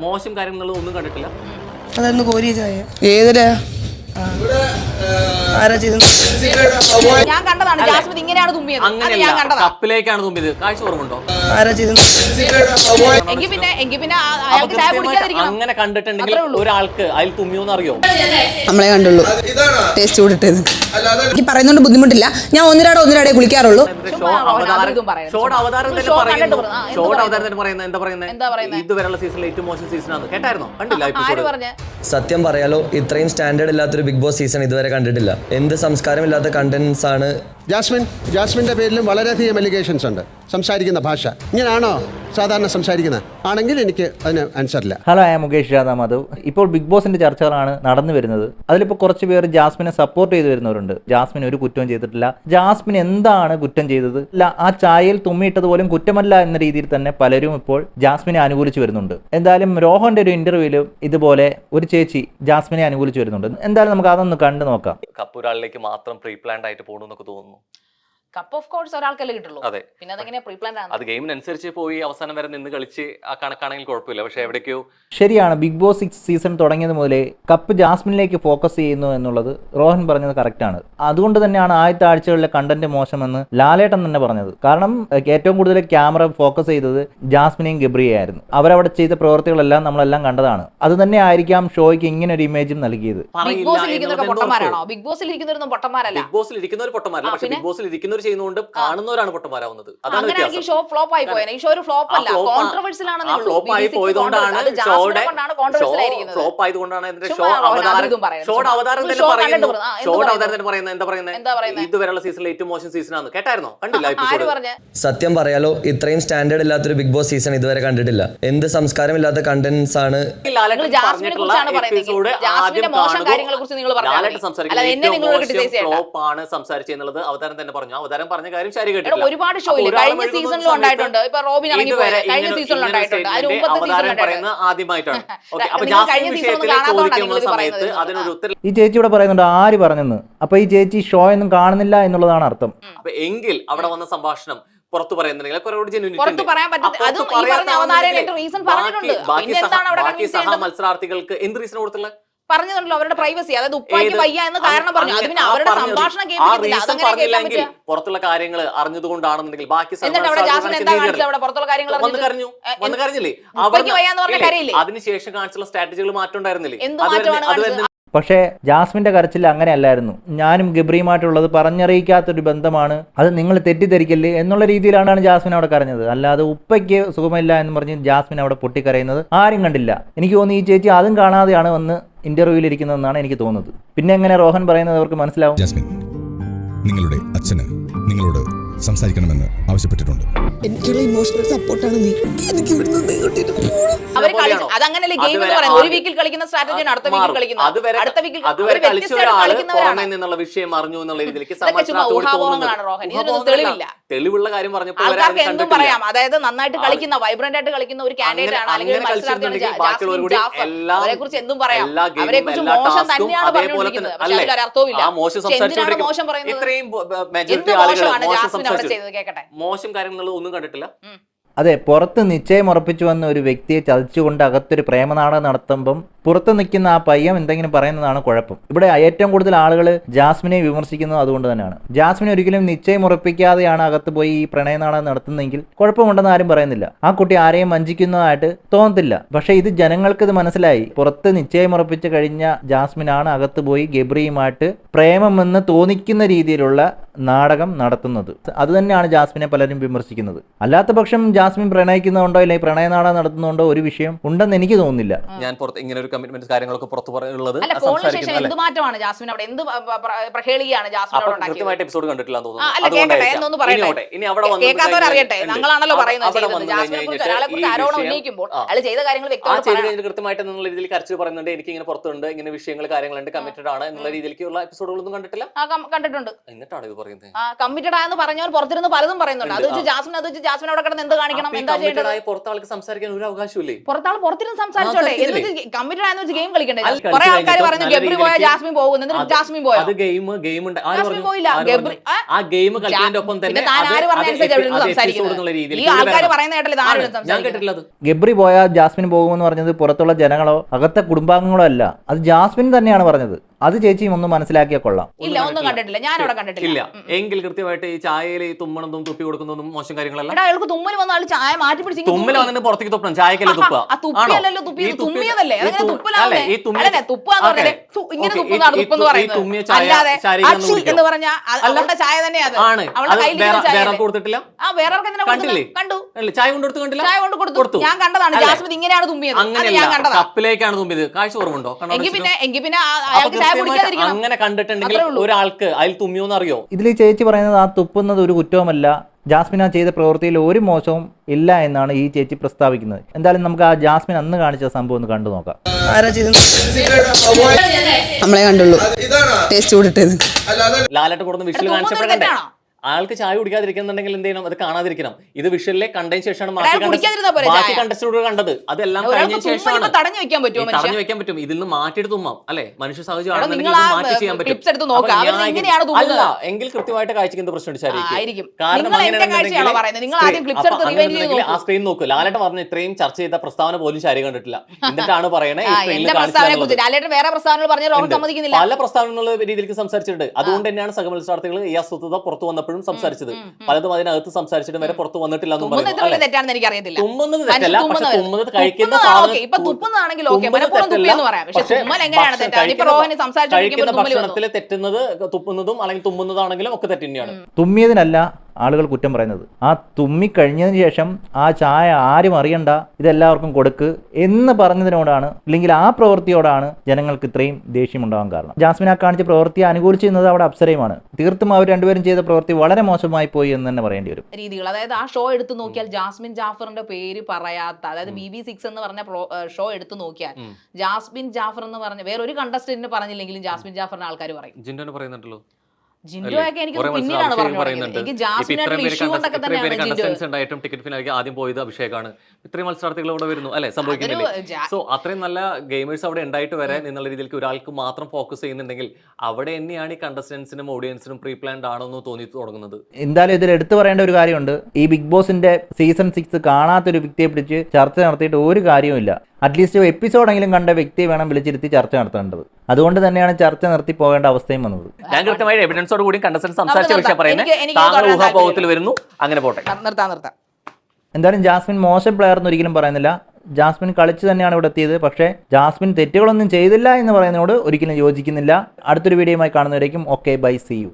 മോശം കാര്യങ്ങൾ ഒന്നും കണ്ടിട്ടില്ല. അതൊന്ന് കോരിയ ചായ ഏതിലാ ആരാ ചെയ്തത്? ഞാൻ കണ്ടതാണ്. ജാസ്മിൻ ഇങ്ങനെയാണ് തുമ്മിയത്. അങ്ങനെയല്ല, കപ്പിലേക്കാണ് തുമ്മിയത്. കാഴ്ച ഓർമ്മയുണ്ടോ? ആരാ ചെയ്തത്? എങ്കിൽ പിന്നെ അയാൾക്ക് ചായ കുടിക്കാതിരിക്കണം. അങ്ങനെ കണ്ടിട്ടുണ്ടെങ്കിൽ ഒരാൾക്ക് അതിൽ തുമ്മിയോന്ന് അറിയോ? നമ്മളെ കണ്ടുള്ളൂ. ടേസ്റ്റ് കൂടിട്ടത് എനിക്ക് പറയുന്നോണ്ട് ബുദ്ധിമുട്ടില്ല. ഞാൻ ഒന്നിരാടെ കുളിക്കാറുള്ളൂ. ഇതുവരെയുള്ള സീസണിൽ ഏറ്റവും മോശം സീസണാണ്. കേട്ടായിരുന്നോ? കണ്ടില്ല? സത്യം പറയാലോ, ഇത്രയും സ്റ്റാൻഡേർഡ് ഇല്ലാത്തൊരു ബിഗ് ബോസ് സീസൺ ഇതുവരെ കണ്ടിട്ടില്ല. എന്ത് സംസ്കാരമില്ലാത്ത കണ്ടന്റ്സ് ആണ്. ജാസ്മിന്റെ പേരിലും വളരെയധികം എലിഗേഷൻസ് ഉണ്ട്. സംസാരിക്കുന്ന ഭാഷ ഇങ്ങനെയാണോ സാധാരണ സംസാരിക്കുന്നത്? ആണെങ്കിൽ എനിക്ക് അതിന് ആൻസറില്ല. Hello, I Mukesh Madhav. ഇപ്പോൾ ബിഗ് ബോസിന്റെ ചർച്ചകളാണ് നടന്നു വരുന്നത്. അതിലിപ്പോൾ കുറച്ച് പേർ ജാസ്മിനെ സപ്പോർട്ട് ചെയ്ത് വരുന്നവരുണ്ട്. ജാസ്മിൻ ഒരു കുറ്റവും ചെയ്തിട്ടില്ല, ജാസ്മിൻ എന്താണ് കുറ്റം ചെയ്തത്, അല്ല ആ ചായയിൽ തുമ്മിയിട്ടത് പോലും കുറ്റമല്ല എന്ന രീതിയിൽ തന്നെ പലരും ഇപ്പോൾ ജാസ്മിനെ അനുകൂലിച്ച് വരുന്നുണ്ട്. എന്തായാലും രോഹന്റെ ഒരു ഇന്റർവ്യൂവിൽ ഇതുപോലെ ഒരു ചേച്ചി ജാസ്മിനെ അനുകൂലിച്ച് വരുന്നുണ്ട്. എന്തായാലും നമുക്ക് അതൊന്ന് കണ്ടു നോക്കാം. കപ്പ് ഒരാളിലേക്ക് മാത്രം പ്രീ പ്ലാൻഡ് ആയിട്ട് പോകണമെന്നൊക്കെ തോന്നുന്നു. കപ്പ് ഓഫ് കോഴ്സ് ഒരാൾക്കല്ലേ കിട്ടുള്ളൂ. അതെ, പിന്നെ അതെങ്ങനെ പ്രീ പ്ലാൻഡ് ആണ്? അത് ഗെയിമിനനുസരിച്ച് പോയി അവസാനം വരെ നിന്ന് കളിച്ച് ആ കണക്കാണെങ്കിൽ കുഴപ്പമില്ല. പക്ഷെ എവിടേക്കോ ശരിയാണ്. ബിഗ് ബോസ് 6 സീസൺ തുടങ്ങിയത് മുതലേ കപ്പ് ജാസ്മിനിലേക്ക് ഫോക്കസ് ചെയ്യുന്നു എന്നുള്ളത് റോഹൻ പറഞ്ഞത് കറക്റ്റാണ്. അതുകൊണ്ട് തന്നെയാണ് ആദ്യത്തെ ആഴ്ചകളിലെ കണ്ടന്റ് മോശമെന്ന് ലാലേട്ടൻ തന്നെ പറഞ്ഞത്. കാരണം ഏറ്റവും കൂടുതൽ ക്യാമറ ഫോക്കസ് ചെയ്തത് ജാസ്മിനെയും ഗബ്രിയെയായിരുന്നു. അവരവിടെ ചെയ്ത പ്രവൃത്തികളെല്ലാം നമ്മളെല്ലാം കണ്ടതാണ്. അത് തന്നെ ആയിരിക്കാം ഷോയ്ക്ക് ഇങ്ങനെ ഒരു ഇമേജും നൽകിയത്. ബിഗ് ബോസിൽ ഇരിക്കുന്നവർ പൊട്ടന്മാരാണോ? ബിഗ് ബോസിൽ ഇരിക്കുന്നവരൊന്നും പൊട്ടന്മാരല്ല. ബിഗ് ബോസിൽ ഇരിക്കുന്നവർ പൊട്ടന്മാരല്ല. പക്ഷെ ബിഗ് ബോസിൽ ഇരിക്കുന്നവർ ചെയ്യുന്നതുകൊണ്ട് കാണുന്നവരാണ് പൊട്ടന്മാരാവുന്നത്. അതാണ് വ്യത്യാസം. ഷോ ഫ്ലോപ്പ് ആയി പോയത്. ഈ ഷോ ഒരു ഫ്ലോപ്പ് അല്ല, കോൺട്രവേഴ്സ്യൽ ആണ്. ഫ്ലോപ്പ് ആയി പോയതുകൊണ്ടാണ് ഫ്ലോപ്പ് ആയതുകൊണ്ടാണ് ഇതുവരെയുള്ള സീസണിൽ ഏറ്റവും മോശം സീസണാണ്. കേട്ടായിരുന്നോ? കണ്ടില്ല? സത്യം പറയാലോ, ഇത്രയും സ്റ്റാൻഡേർഡ് ഇല്ലാത്തൊരു ബിഗ് ബോസ് സീസൺ ഇതുവരെ കണ്ടിട്ടില്ല. എന്ത് സംസ്കാരമില്ലാത്ത കണ്ടന്റ്സ് ആണ്. സംസാരിച്ചെന്നുള്ളത് അവതാരം തന്നെ പറഞ്ഞു. അവതാരം പറഞ്ഞ കാര്യം ശരി കേട്ടില്ല. ഒരുപാട് ഷോയിൽ കഴിഞ്ഞ സീസണിലും ഉണ്ടായിട്ടുണ്ട്. ഇപ്പൊ റോബിൻ കഴിഞ്ഞ സീസണിലും ഉണ്ടായിട്ടുണ്ട്. ആദ്യമായിട്ടാണ്. ഈ ചേച്ചി ഇവിടെ പറയുന്നുണ്ട് ആര് പറഞ്ഞെന്ന്. അപ്പൊ ഈ ചേച്ചി ഷോ ഒന്നും കാണുന്നില്ല എന്നുള്ളതാണ് അർത്ഥം. അപ്പൊ എങ്കിൽ അവിടെ വന്ന സംഭാഷണം പുറത്തു പറയുന്നുണ്ടെങ്കിൽ ബാക്കി സഹ മത്സരാർത്ഥികൾക്ക് എന്ത് റീസൺ കൊടുത്തുള്ള പറഞ്ഞല്ലോ? അവരുടെ പ്രൈവസി, അതായത് ഉപ്പാക്ക് വയ്യ എന്ന് കാരണം പറഞ്ഞു. അത് പിന്നെ അവരുടെ സംഭാഷണം കേൾപ്പിച്ചില്ല. പുറത്തുള്ള കാര്യങ്ങൾ അറിഞ്ഞതുകൊണ്ടാണെന്നുണ്ടെങ്കിൽ ബാക്കി പുറത്തുള്ള കാര്യങ്ങൾ അതിനുശേഷം കാണിച്ചുള്ള സ്ട്രാറ്റജികൾ മാറ്റം ഉണ്ടായിരുന്നില്ലേ? എന്ത് മാറ്റമാണ്? പക്ഷേ ജാസ്മിന്റെ കരച്ചിൽ അങ്ങനെ അല്ലായിരുന്നു. ഞാനും ഗബ്രിയുമായിട്ടുള്ളത് പറഞ്ഞറിയിക്കാത്തൊരു ബന്ധമാണ്, അത് നിങ്ങൾ തെറ്റിദ്ധരിക്കല്ലേ എന്നുള്ള രീതിയിലാണ് ജാസ്മിൻ അവിടെ കരഞ്ഞത്. അല്ലാതെ ഉപ്പയ്ക്ക് സുഖമില്ല എന്ന് പറഞ്ഞ് ജാസ്മിൻ അവിടെ പൊട്ടിക്കരയുന്നത് ആരും കണ്ടില്ല. എനിക്ക് തോന്നുന്നു ഈ ചേച്ചി അതും കാണാതെയാണ് വന്ന് ഇന്റർവ്യൂവിൽ ഇരിക്കുന്നതെന്നാണ് എനിക്ക് തോന്നുന്നത്. പിന്നെ എങ്ങനെ റോഹൻ പറയുന്നത് അവർക്ക് മനസ്സിലാവും? ജാസ്മിൻ, നിങ്ങളുടെ അച്ഛന് നിങ്ങളോട് സംസാരിക്കണമെന്ന് ആവശ്യപ്പെട്ടിട്ടുണ്ട്. എനിക്കുള്ള ഇമോഷണൽ സപ്പോർട്ടാണ് നീ. എനിക്ക് ഇവിടുന്ന് അതങ്ങനല്ലേ ഗെയിം എന്ന് പറയുന്നത്. ഒരു വീക്കിൽ കളിക്കുന്ന സ്ട്രാറ്റജിയാണ് അടുത്ത വീക്കിൽ കളിക്കുന്നത്. അടുത്ത വീക്കിൽ എന്നുള്ള വിഷയം അറിഞ്ഞു എന്നുള്ള രീതിയിലേക്ക് തെളിവില്ല. തെളിവുള്ള കാര്യം പറഞ്ഞപ്പോൾ ആൾക്കാർക്ക് എന്തും പറയാം. അതായത് നന്നായിട്ട് കളിക്കുന്ന, വൈബ്രന്റ് ആയിട്ട് കളിക്കുന്ന ഒരു കാൻഡിഡേറ്റ് ആണ്, അല്ലെങ്കിൽ അവരെ കുറിച്ച് എന്തും പറയാം. അവരെ കുറിച്ച് മോശം തന്നെയാണ് പറഞ്ഞുകൊണ്ടിരിക്കുന്നത്. പക്ഷെ അതിലൊരു അർത്ഥവുമില്ല. എന്തിനാണ് മോശം പറയുന്നത്? എന്ത് മോശമാണ് ജാസ്മിൻ അവിടെ ചെയ്തത്? കേൾക്കട്ടെ. മോശം കാര്യങ്ങൾ ഒന്നും കണ്ടിട്ടില്ല. അതെ, പുറത്ത് നിശ്ചയം ഉറപ്പിച്ചു വന്ന ഒരു വ്യക്തിയെ ചതിച്ചുകൊണ്ട് അകത്തൊരു പ്രേമനാടകം നടത്തുമ്പം പുറത്ത് നിൽക്കുന്ന ആ പയ്യൻ എന്തെങ്കിലും പറയുന്നതാണ് കുഴപ്പം. ഇവിടെ ഏറ്റവും കൂടുതൽ ആളുകൾ ജാസ്മിനെ വിമർശിക്കുന്നത് അതുകൊണ്ട് തന്നെയാണ്. ജാസ്മിൻ ഒരിക്കലും നിശ്ചയം ഉറപ്പിക്കാതെയാണ് അകത്ത് പോയി ഈ പ്രണയനാടകം നടത്തുന്നതെങ്കിൽ കുഴപ്പമുണ്ടെന്ന് ആരും പറയുന്നില്ല. ആ കുട്ടി ആരെയും വഞ്ചിക്കുന്നതായിട്ട് തോന്നത്തില്ല. പക്ഷെ ഇത് ജനങ്ങൾക്ക് ഇത് മനസ്സിലായി. പുറത്ത് നിശ്ചയം ഉറപ്പിച്ച് കഴിഞ്ഞ ജാസ്മിനാണ് അകത്ത് പോയി ഗബ്രിയുമായിട്ട് പ്രേമമെന്ന് തോന്നിക്കുന്ന രീതിയിലുള്ള നാടകം നടത്തുന്നത്. അത് തന്നെയാണ് ജാസ്മിനെ പലരും വിമർശിക്കുന്നത്. അല്ലാത്ത പക്ഷം ജാസ്മിൻ പ്രണയിക്കുന്നുണ്ടോ ഇല്ലെങ്കിൽ പ്രണയനാടകം നടത്തുന്നുണ്ടോ ഒരു വിഷയം ഉണ്ടെന്ന് എനിക്ക് തോന്നുന്നില്ല. ഞാൻ പുറത്ത് ഇങ്ങനെ ഒരു കമ്മിറ്റ്മെന്റ് കാര്യങ്ങളൊക്കെ പുറത്ത് പറയുള്ളത് എന്ത് മാറ്റമാണ് ജാസ്മിൻ അവിടെ എന്ത് പ്രഹേളിയാണ് കൃത്യമായിട്ട് എപ്പിസോഡ് കണ്ടിട്ടില്ല അറിയട്ടെ. ഞങ്ങളാണല്ലോ പറയുന്നത്. ആരോപണം ഉന്നയിക്കുമ്പോൾ അയാൾ ചെയ്ത കാര്യങ്ങൾ കൃത്യമായിട്ട് എന്നുള്ള രീതിയിൽ കരച്ചിൽ പറയുന്നുണ്ട്. എനിക്ക് ഇങ്ങനെ പുറത്തുണ്ട്, ഇങ്ങനെ വിഷയങ്ങൾ കാര്യങ്ങളുണ്ട്, കമ്മിറ്റഡ് ആണ് എന്നുള്ള രീതിയിലേക്കുള്ള എപ്പിസോഡുകളൊന്നും കണ്ടിട്ടില്ല. കണ്ടിട്ടുണ്ട്. എന്നിട്ടാണ് ഇത് പറയുന്നത്. കമ്മിറ്റഡ് ആയെന്ന് പറഞ്ഞവർ പുറത്തിരുന്ന് പലതും പറയുന്നുണ്ട്. അത് വെച്ച് ജാസ്മിൻ അവിടെ കിടന്ന് എന്ത് കാണിക്കും? സംസാരിക്കണം. എന്താ ചെയ്യേണ്ടത്? പുറത്താൾക്ക് സംസാരിക്കാൻ ഒരു അവകാശമില്ലേ? പുറത്താൾ പുറത്തിനും സംസാരിച്ചോട്ടെ. കമ്മിറ്റഡ് ആയെന്ന് വെച്ച് ഗെയിം കളിക്കണ്ടേ? കുറെ ആൾക്കാർ പറഞ്ഞു ഗബ്രി പോയ ജാസ്മിൻ പോകും, എന്നിട്ട് ജാസ്മിൻ പോയോ? അത് ഗെയിം ഉണ്ട്. ജാസ്മിൻ പോയില്ല. ഗബ്രി ആ ഗെയിം കളിക്കുന്നതിന്റെ ഒപ്പം തന്നെ ഈ ആൾക്കാർ പറയുന്ന കേട്ടല്ലേ ആരും ഞാൻ കേട്ടിട്ടില്ല. ഗബ്രി പോയാൽ ജാസ്മിൻ പോകുമെന്ന് പറഞ്ഞത് പുറത്തുള്ള ജനങ്ങളോ അകത്തെ കുടുംബാംഗങ്ങളോ അല്ല, അത് ജാസ്മിൻ തന്നെയാണ് പറഞ്ഞത്. അത് ചേച്ചിയും ഒന്ന് മനസ്സിലാക്കിയാൽ കൊള്ളാം. ഇല്ല, ഒന്നും കണ്ടിട്ടില്ല, ഞാൻ അവിടെ കണ്ടിട്ടില്ല. എങ്കിൽ കൃത്യമായിട്ട് ഈ ചായയിൽ ഈ തുമ്മണതും തുപ്പി കൊടുക്കുന്നതും മോശം കാര്യങ്ങളല്ല. അയാൾക്ക് തുമ്മൽ വന്ന ആൾ ചായ മാറ്റി പിടിച്ച് തുമ്മൽ വന്നിട്ട് പുറത്തേക്ക് തുപ്പണം, ചായക്കല്ലേ തുപ്പ? തുപ്പിയല്ലോ, തുമ്മിയതല്ലേ? ഇങ്ങനെ തുപ്പലാണല്ലേ? തുപ്പാന്ന് പറഞ്ഞാൽ ഇങ്ങനെ തുപ്പുന്നതാണ് തുപ്പെന്ന് പറയുന്നത്. അല്ലാതെ അക്ഷി എന്ന് പറഞ്ഞാൽ അവളുടെ ചായ തന്നെയാണ് അവളുടെ കയ്യിൽ കൊടുത്തിട്ടില്ല. ആ വേറെ കണ്ടു ചായ കൊണ്ടുകൊടുത്ത് കണ്ടില്ല. ചായ കൊണ്ട് കൊടുത്തു, ഞാൻ കണ്ടതാണ്. ജാസ്മിൻ ഇങ്ങനെയാണ് തുമ്മിയത്, ഞാൻ കണ്ടതാണ്. കപ്പിലേക്കാണ് തുമ്മിയത്. കാഴ്ച കുറവുണ്ടോ? എങ്കിൽ പിന്നെ അയാൾക്ക് ചായ കുടിക്കാതിരിക്കണം. അങ്ങനെ കണ്ടിട്ടുണ്ടെങ്കിൽ ഒരാൾക്ക് അതിൽ തുമ്മിയോന്ന് അറിയോ? ഇതിൽ ചേച്ചി പറയുന്നത് ആ തുപ്പുന്നത് ഒരു കുറ്റവുമല്ല, ജാസ്മിൻ ആ ചെയ്ത പ്രവൃത്തിയിൽ ഒരു മോശവും ഇല്ല എന്നാണ് ഈ ചേച്ചി പ്രസ്താവിക്കുന്നത്. എന്തായാലും നമുക്ക് ആ ജാസ്മിൻ അന്ന് കാണിച്ച സംഭവം ഒന്ന് കണ്ടു നോക്കാം. ആരാ ചെയ്തത്? നമ്മളെ കണ്ടുള്ളൂ ടേസ്റ്റ് കൂടിട്ടത്. ലാലേട്ടൻ കൊടുക്കുന്ന വിഷ്വൽ കാണിച്ചപ്പോഴേ ആൾക്ക് ചായ കുടിക്കാതിരിക്കുന്നുണ്ടെങ്കിൽ എന്ത് ചെയ്യണം? അത് കാണാതിരിക്കണം. ഇത് വിഷ്വലിലെ കണ്ടതിന് ശേഷമാണ് ബാക്കി കണ്ടസ്റ്റന്റുകൾ കണ്ടത്. അതെല്ലാം കഴിഞ്ഞ ശേഷമാണ് തടഞ്ഞു വെക്കാൻ പറ്റും. ഇതിൽ നിന്ന് മാറ്റിയിട്ട് തുമ്മാം അല്ലെ? മനുഷ്യ സഹജമാണെന്നുണ്ടെങ്കിൽ മാറ്റി ചെയ്യാൻ പറ്റും. അല്ല എങ്കിൽ കൃത്യമായിട്ട് കാഴ്ചക്ക് എന്ത് പ്രശ്നം അടിച്ചായിരിക്കും. കാരണം ആ സ്ക്രീൻ നോക്ക്. ലാലേട്ടൻ പറഞ്ഞ ഇത്രയും ചർച്ച ചെയ്ത പ്രസ്താവന പോലും ശരി കണ്ടിട്ടില്ല. എന്നിട്ടാണ് പറയണേ പല പ്രസ്താവനകളുടെ രീതിയിലേക്ക് സംസാരിച്ചിട്ടുണ്ട്. അതുകൊണ്ട് തന്നെയാണ് സഹമത്സരാർത്ഥികൾ ഈ അസ്വസ്ഥത പുറത്തു വന്നപ്പോൾ സംസാരിച്ചത്. പലതും അതിനകത്ത് സംസാരിച്ചിട്ട് വരെ പുറത്ത് വന്നിട്ടില്ല എന്ന് പറയുന്നത് എനിക്കറിയത്തില്ല. തുമ്മുന്നത് തെറ്റല്ല, പക്ഷെ തുമ്മുന്നത് കഴിക്കുന്ന ഭക്ഷണത്തിൽ തെറ്റുന്നത് തുപ്പുന്നതും അല്ലെങ്കിൽ തുമ്മുന്നതാണെങ്കിലും ഒക്കെ തെറ്റ് തന്നെയാണ്. തുമ്മിയതിനല്ല ആളുകൾ കുറ്റം പറയുന്നത്, ആ തുമ്മി കഴിഞ്ഞതിന് ശേഷം ആ ചായ ആരും അറിയണ്ട, ഇതെല്ലാവർക്കും കൊടുക്ക് എന്ന് പറഞ്ഞതിനോടാണ്, അല്ലെങ്കിൽ ആ പ്രവൃത്തിയോടാണ് ജനങ്ങൾക്ക് ഇത്രയും ദേഷ്യമുണ്ടാകാൻ കാരണം. ജാസ്മിൻ ആ കാണിച്ച പ്രവൃത്തിയെ അനുകൂലിച്ചിരുന്നത് അവിടെ അപ്സരയുമാണ്. തീർത്തും അവർ രണ്ടുപേരും ചെയ്ത പ്രവൃത്തി വളരെ മോശമായി പോയി എന്ന് തന്നെ പറയേണ്ടി വരും. രീതികൾ, അതായത് ആ ഷോ എടുത്തു നോക്കിയാൽ ജാസ്മിൻ ജാഫറിന്റെ പേര് പറയാത്ത, അതായത് BB6 എന്ന് പറഞ്ഞ ഷോ എടുത്തു നോക്കിയാൽ ജാസ്മിൻ ജാഫർ എന്ന് പറഞ്ഞ വേറൊരു കണ്ടസ്റ്റന്റിന് പറഞ്ഞില്ലെങ്കിലും ജാസ്മിൻ ജാഫറിന്റെ ആൾക്കാർ പറയും. ജിൻഡോനെ പറയുന്നുണ്ടല്ലോ. ജിൻഡോയൊക്കെ എനിക്ക് പിന്നീടാണ് പറഞ്ഞത്. എനിക്ക് ജാസ്മിനായിട്ടുള്ള ഇഷ്യൂ കൊണ്ടൊക്കെ തന്നെയാണ് ടിക്കറ്റ് ഫിനാലിക്ക് ആദ്യം പോയത് അഭിഷേകാണ്. ഇത്രയും മത്സരാർത്ഥികൾ അവിടെ വരുന്നു അല്ലെ, സംഭവിക്കുന്നില്ലേ? സോ അത്രയും നല്ല ഗെയിമേഴ്സ് അവിടെ ഉണ്ടായിട്ട് വരെ എന്നുള്ള രീതിയിലേക്ക് ഒരാൾക്ക് മാത്രം ഫോക്കസ് ചെയ്യുന്നുണ്ടെങ്കിൽ അവിടെ തന്നെയാണ് ഈ കണ്ടസ്റ്റൻസിനും ഓഡിയൻസിനും പ്രീ പ്ലാൻഡ് ആണെന്ന് തോന്നി തുടങ്ങുന്നത്. എന്തായാലും ഇതിൽ എടുത്തു പറയേണ്ട ഒരു കാര്യമുണ്ട്. ഈ ബിഗ് ബോസിന്റെ സീസൺ 6 കാണാത്തൊരു വ്യക്തിയെ പിടിച്ച് ചർച്ച നടത്തിയിട്ട് ഒരു കാര്യവുമില്ല. അറ്റ്ലീസ്റ്റ് എപ്പിസോഡെങ്കിലും കണ്ട വ്യക്തിയെ വേണം വിളിച്ചിരുത്തി ചർച്ച നടത്തേണ്ടത്. അതുകൊണ്ട് തന്നെയാണ് ചർച്ച നിർത്തി പോകേണ്ട അവസ്ഥയും വന്നത്. ഞാൻ കൃത്യമായി എവിഡൻസോട് കൂടി കണ്ടസ്റ്റന്റ് സംസാരിച്ച വിഷയം പറയുന്നത് ഊഹാപോഹത്തിൽ വരുന്നു. അങ്ങനെ പോട്ടെ, നിർത്താം. എന്തായാലും ജാസ്മിൻ മോശം പ്ലെയർ എന്ന് ഒരിക്കലും പറയുന്നില്ല. ജാസ്മിൻ കളിച്ച് തന്നെയാണ് ഇവിടെ എത്തിയത്. പക്ഷേ ജാസ്മിൻ തെറ്റുകളൊന്നും ചെയ്തില്ല എന്ന് പറയുന്നതിനോട് ഒരിക്കലും യോജിക്കുന്നില്ല. അടുത്തൊരു വീഡിയോയുമായി കാണുന്നവരേക്കും ഓക്കെ, ബൈ, സീ യു.